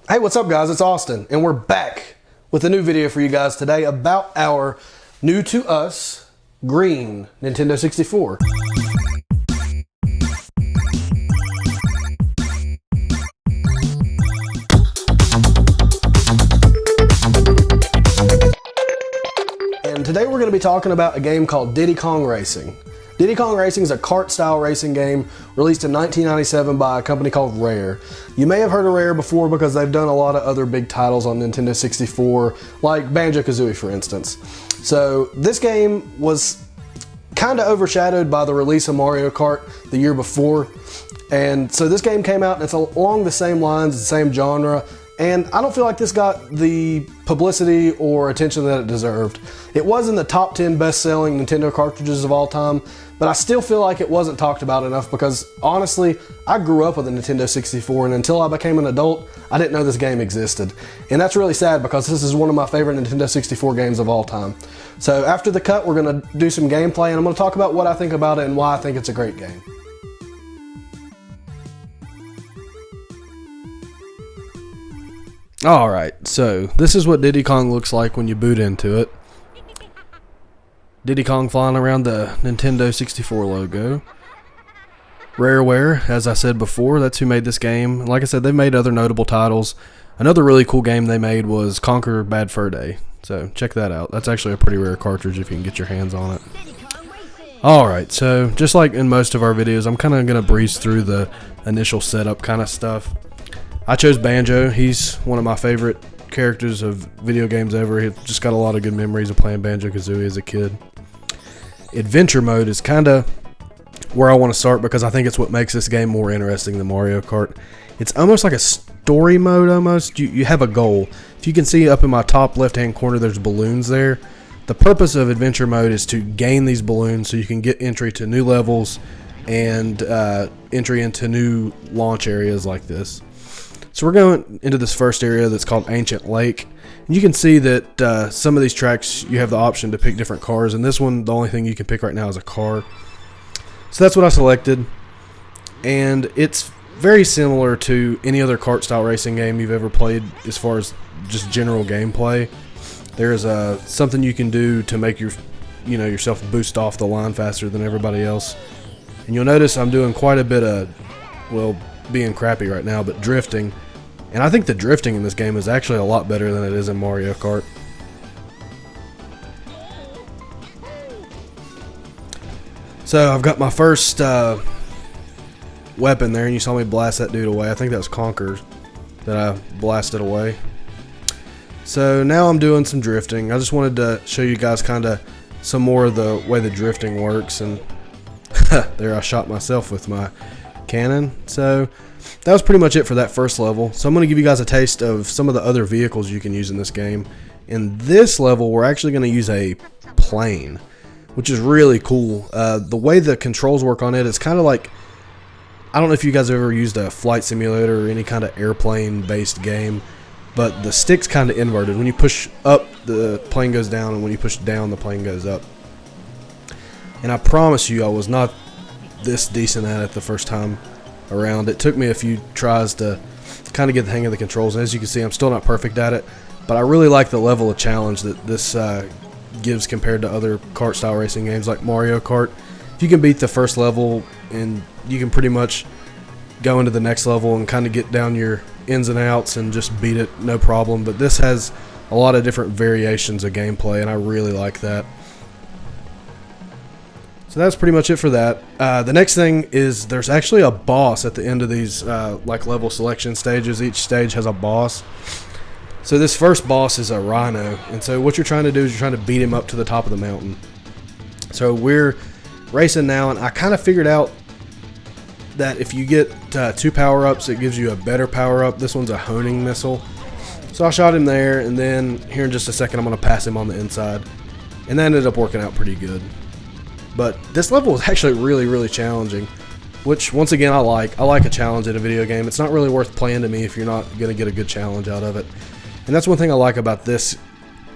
Hey, what's up guys? It's Austin, and we're back with a new video for you guys today about our new to us green Nintendo 64. And today we're going to be talking about a game called Diddy Kong Racing. Diddy Kong Racing is a kart-style racing game released in 1997 by a company called Rare. You may have heard of Rare before because they've done a lot of other big titles on Nintendo 64, like Banjo-Kazooie for instance. So this game was kind of overshadowed by the release of Mario Kart the year before. And so this game came out and it's along the same lines, the same genre. And I don't feel like this got the publicity or attention that it deserved. It was in the top 10 best-selling Nintendo cartridges of all time, but I still feel like it wasn't talked about enough because, honestly, I grew up with a Nintendo 64, and until I became an adult, I didn't know this game existed. And that's really sad because this is one of my favorite Nintendo 64 games of all time. So after the cut, we're going to do some gameplay, and I'm going to talk about what I think about it and why I think it's a great game. Alright, so this is what Diddy Kong looks like when you boot into it. Diddy Kong flying around the Nintendo 64 logo. Rareware, as I said before, that's who made this game. Like I said, they've made other notable titles. Another really cool game they made was Conquer Bad Fur Day. So check that out. That's actually a pretty rare cartridge if you can get your hands on it. Alright, so just like in most of our videos, I'm kind of going to breeze through the initial setup kind of stuff. I chose Banjo. He's one of my favorite characters of video games ever. He's just got a lot of good memories of playing Banjo-Kazooie as a kid. Adventure mode is kind of where I want to start because I think it's what makes this game more interesting than Mario Kart. It's almost like a story mode almost. You have a goal. If you can see up in my top left-hand corner, there's balloons there. The purpose of adventure mode is to gain these balloons so you can get entry to new levels and entry into new launch areas like this. So we're going into this first area that's called Ancient Lake. And you can see that some of these tracks you have the option to pick different cars, and this one the only thing you can pick right now is a car. So that's what I selected, and it's very similar to any other kart style racing game you've ever played as far as just general gameplay. There's something you can do to make yourself boost off the line faster than everybody else. And you'll notice I'm doing quite a bit of, well, being crappy right now, but drifting. And I think the drifting in this game is actually a lot better than it is in Mario Kart. So I've got my first weapon there, and you saw me blast that dude away. I think that was Conker that I blasted away. So now I'm doing some drifting. I just wanted to show you guys kind of some more of the way the drifting works. And there I shot myself with my cannon. So that was pretty much it for that first level. So I'm going to give you guys a taste of some of the other vehicles you can use in this game. In this level, we're actually going to use a plane, which is really cool. The way the controls work on it is kind of like, I don't know if you guys have ever used a flight simulator or any kind of airplane based game, but the stick's kind of inverted. When you push up, the plane goes down, and when you push down, the plane goes up. And I promise you, I was not this decent at it the first time around. It took me a few tries to kind of get the hang of the controls. As you can see, I'm still not perfect at it, but I really like the level of challenge that this gives compared to other kart style racing games like Mario Kart. If you can beat the first level, and you can pretty much go into the next level and kind of get down your ins and outs and just beat it, no problem. But this has a lot of different variations of gameplay, and I really like that. So that's pretty much it for that. The next thing is there's actually a boss at the end of these like level selection stages. Each stage has a boss. So this first boss is a rhino, and so what you're trying to do is you're trying to beat him up to the top of the mountain. So we're racing now, and I kind of figured out that if you get 2 power-ups, it gives you a better power-up. This one's a honing missile. So I shot him there, and then here in just a second I'm going to pass him on the inside. And that ended up working out pretty good. But this level is actually really, really challenging, which, once again, I like. I like a challenge in a video game. It's not really worth playing to me if you're not going to get a good challenge out of it. And that's one thing I like about this.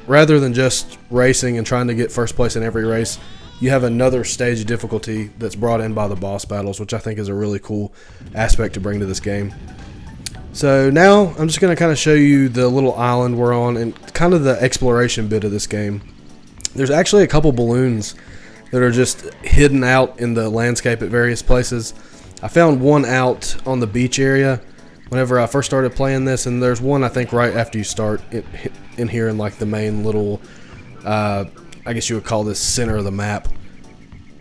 Rather than just racing and trying to get first place in every race, you have another stage of difficulty that's brought in by the boss battles, which I think is a really cool aspect to bring to this game. So now I'm just going to kind of show you the little island we're on and kind of the exploration bit of this game. There's actually a couple balloons that are just hidden out in the landscape at various places. I found one out on the beach area whenever I first started playing this, and there's one I think right after you start in here in like the main little, I guess you would call this center of the map.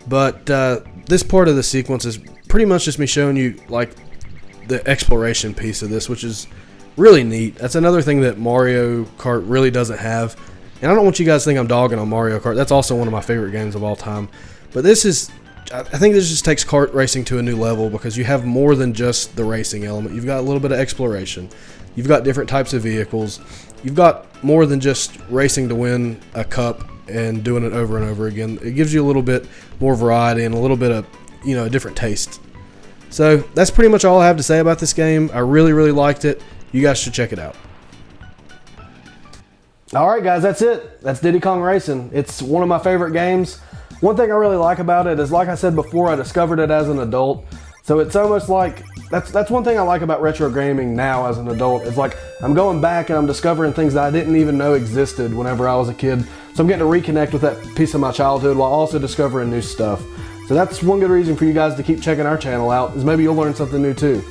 But this part of the sequence is pretty much just me showing you like the exploration piece of this, which is really neat. That's another thing that Mario Kart really doesn't have. And I don't want you guys to think I'm dogging on Mario Kart. That's also one of my favorite games of all time. But this is, I think this just takes kart racing to a new level because you have more than just the racing element. You've got a little bit of exploration. You've got different types of vehicles. You've got more than just racing to win a cup and doing it over and over again. It gives you a little bit more variety and a little bit of, you know, a different taste. So that's pretty much all I have to say about this game. I really, really liked it. You guys should check it out. Alright guys, that's it. That's Diddy Kong Racing. It's one of my favorite games. One thing I really like about it is, like I said before, I discovered it as an adult. So it's almost like, that's one thing I like about retro gaming now as an adult. It's like I'm going back and I'm discovering things that I didn't even know existed whenever I was a kid. So I'm getting to reconnect with that piece of my childhood while also discovering new stuff. So that's one good reason for you guys to keep checking our channel out, is maybe you'll learn something new too.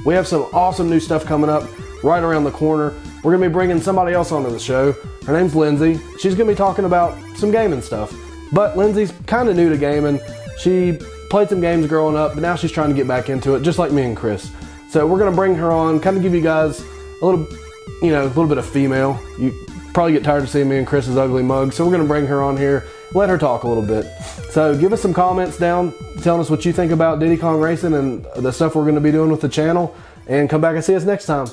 We have some awesome new stuff coming up right around the corner. We're going to be bringing somebody else onto the show. Her name's Lindsay. She's going to be talking about some gaming stuff. But Lindsay's kind of new to gaming. She played some games growing up, but now she's trying to get back into it, just like me and Chris. So we're going to bring her on, kind of give you guys a little, a little bit of female. You probably get tired of seeing me and Chris's ugly mug, so we're going to bring her on here, let her talk a little bit. So give us some comments down, telling us what you think about Diddy Kong Racing and the stuff we're going to be doing with the channel, and come back and see us next time.